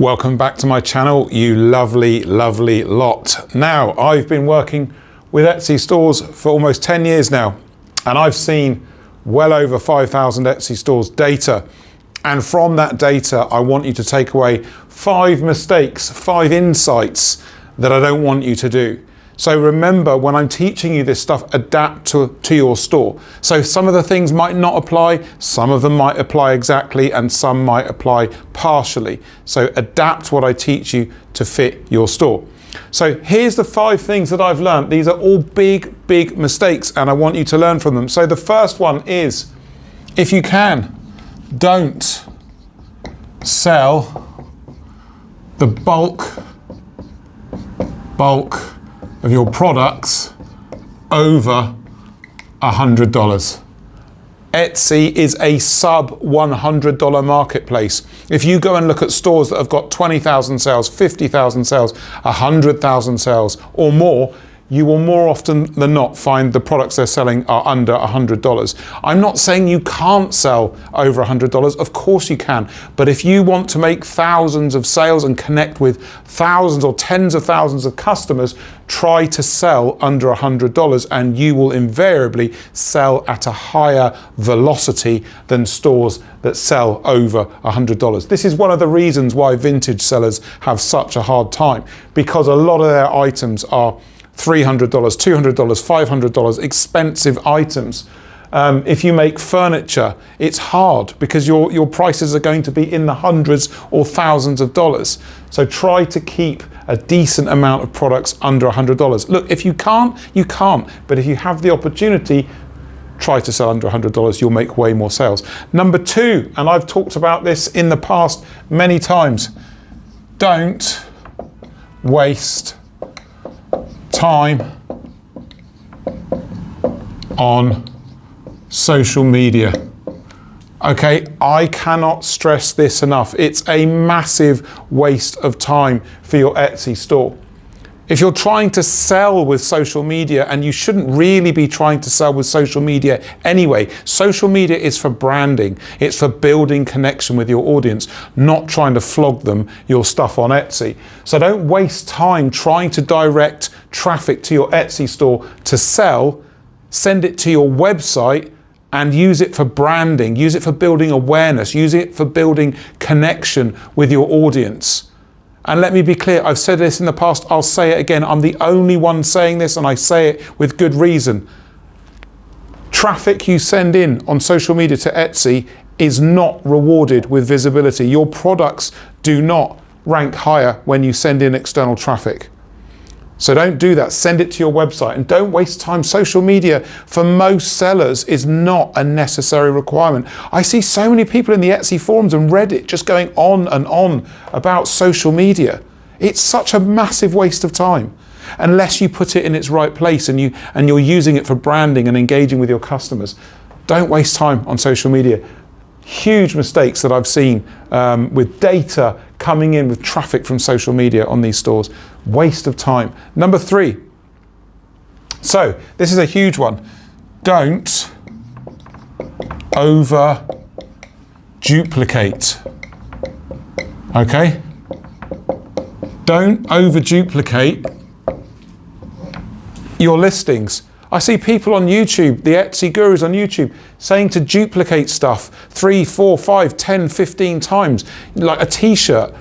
Welcome back to my channel, you lovely, lovely lot. Now, I've been working with Etsy stores for almost 10 years now, and I've seen well over 5,000 Etsy stores data. And from that data, I want you to take away 5 mistakes, 5 insights that I don't want you to do. So remember, when I'm teaching you this stuff, adapt to your store. So some of the things might not apply, some of them might apply exactly, and some might apply partially. So adapt what I teach you to fit your store. So here's the 5 things that I've learned. These are all big, big mistakes, and I want you to learn from them. So the first one is, if you can, don't sell the bulk of your products over $100. Etsy is a sub $100 marketplace. If you go and look at stores that have got 20,000 sales, 50,000 sales, 100,000 sales or more, you will more often than not find the products they're selling are under $100. I'm not saying you can't sell over $100, of course you can, but if you want to make thousands of sales and connect with thousands or tens of thousands of customers, try to sell under $100 and you will invariably sell at a higher velocity than stores that sell over $100. This is one of the reasons why vintage sellers have such a hard time, because a lot of their items are $300, $200, $500, expensive items. If you make furniture, it's hard because your prices are going to be in the hundreds or thousands of dollars. So try to keep a decent amount of products under $100. Look, if you can't, you can't. But if you have the opportunity, try to sell under $100, you'll make way more sales. Number 2, and I've talked about this in the past many times, don't waste time on social media. Okay, I cannot stress this enough. It's a massive waste of time for your Etsy store. If you're trying to sell with social media, and you shouldn't really be trying to sell with social media anyway, social media is for branding. It's for building connection with your audience, not trying to flog them your stuff on Etsy. So don't waste time trying to direct traffic to your Etsy store to sell. Send it to your website and use it for branding, use it for building awareness, use it for building connection with your audience. And let me be clear, I've said this in the past, I'll say it again, I'm the only one saying this and I say it with good reason. Traffic you send in on social media to Etsy is not rewarded with visibility. Your products do not rank higher when you send in external traffic. So don't do that, send it to your website and don't waste time. Social media for most sellers is not a necessary requirement. I see so many people in the Etsy forums and Reddit just going on and on about social media. It's such a massive waste of time unless you put it in its right place and you're using it for branding and engaging with your customers. Don't waste time on social media. Huge mistakes that I've seen with data coming in with traffic from social media on these stores. Waste of time. Number 3. So this is a huge one. Don't over duplicate. Okay? Don't over duplicate your listings. I see people on YouTube, the Etsy gurus on YouTube, saying to duplicate stuff 3, 4, 5, 10, 15 times, like a t-shirt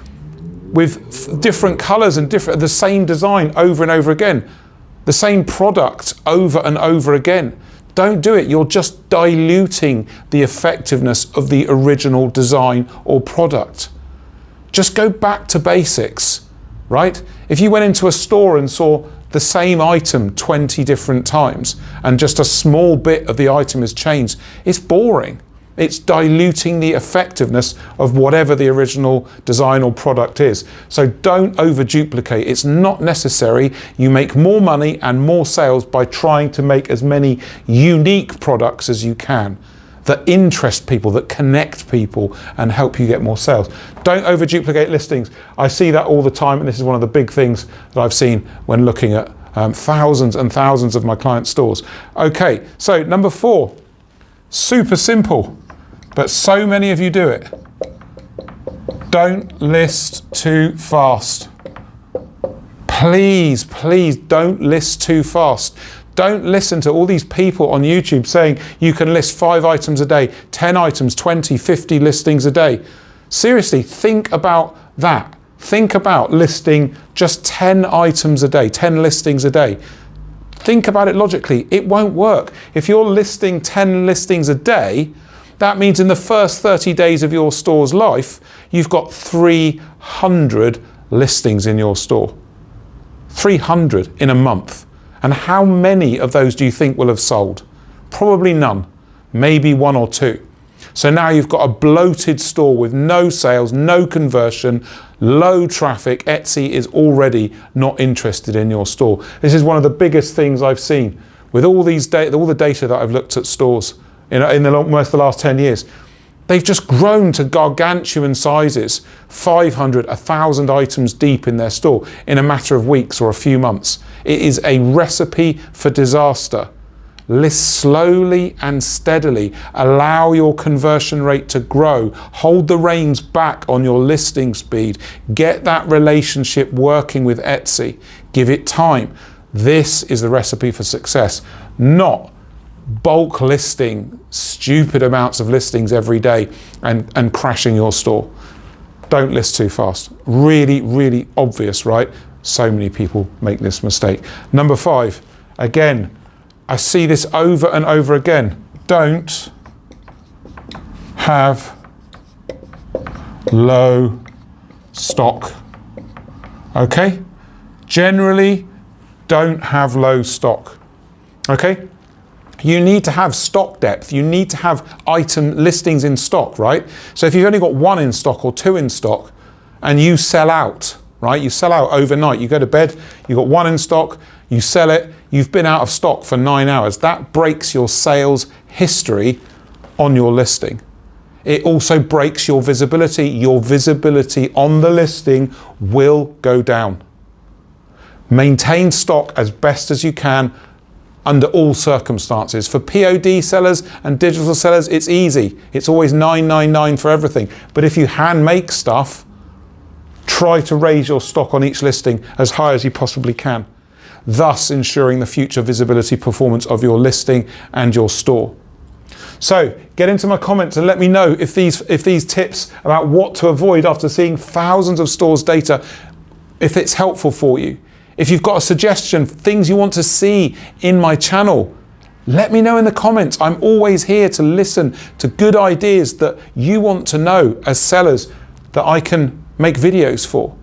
with different colors and the same design over and over again, the same product over and over again. Don't do it. You're just diluting the effectiveness of the original design or product. Just go back to basics, right? If you went into a store and saw the same item 20 different times and just a small bit of the item has changed, it's boring. It's diluting the effectiveness of whatever the original design or product is. So don't over duplicate. It's not necessary. You make more money and more sales by trying to make as many unique products as you can that interest people, that connect people and help you get more sales. Don't over duplicate listings. I see that all the time, and this is one of the big things that I've seen when looking at thousands and thousands of my client stores. Okay, so number 4, super simple, but so many of you do it. Don't list too fast. Please, please don't list too fast. Don't listen to all these people on YouTube saying you can list 5 items a day, 10 items, 20, 50 listings a day. Seriously, think about that. Think about listing just 10 items a day, 10 listings a day. Think about it logically. It won't work. If you're listing 10 listings a day, that means in the first 30 days of your store's life, you've got 300 listings in your store. 300 in a month. And how many of those do you think will have sold? Probably none, maybe 1 or 2. So now you've got a bloated store with no sales, no conversion, low traffic. Etsy is already not interested in your store. This is one of the biggest things I've seen with all the data that I've looked at stores in almost the last 10 years. They've just grown to gargantuan sizes, 500, 1,000 items deep in their store in a matter of weeks or a few months. It is a recipe for disaster. List slowly and steadily. Allow your conversion rate to grow. Hold the reins back on your listing speed. Get that relationship working with Etsy. Give it time. This is the recipe for success, not bulk listing, stupid amounts of listings every day and crashing your store. Don't list too fast. Really, really obvious, right? So many people make this mistake. Number 5, again, I see this over and over again. Don't have low stock. Okay? Generally, don't have low stock. Okay? You need to have stock depth. You need to have item listings in stock, right? So if you've only got 1 in stock or 2 in stock and you sell out, right? You sell out overnight. You go to bed, you've got 1 in stock, you sell it, you've been out of stock for 9 hours. That breaks your sales history on your listing. It also breaks your visibility. Your visibility on the listing will go down. Maintain stock as best as you can under all circumstances. For POD sellers and digital sellers, it's easy. It's always 999 for everything. But if you hand make stuff, try to raise your stock on each listing as high as you possibly can, thus ensuring the future visibility performance of your listing and your store. So get into my comments and let me know if these tips about what to avoid after seeing thousands of stores' data, if it's helpful for you. If you've got a suggestion, things you want to see in my channel, let me know in the comments. I'm always here to listen to good ideas that you want to know as sellers that I can make videos for.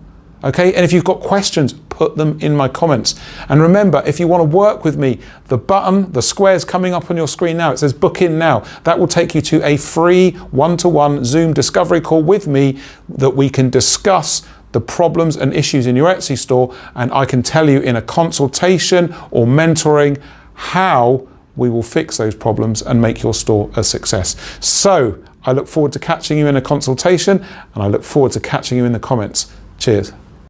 Okay, and if you've got questions, put them in my comments. And remember, if you want to work with me, the square's coming up on your screen now. It says book in now. That will take you to a free one-to-one Zoom discovery call with me that we can discuss the problems and issues in your Etsy store, and I can tell you in a consultation or mentoring how we will fix those problems and make your store a success. So I look forward to catching you in a consultation, and I look forward to catching you in the comments. Cheers.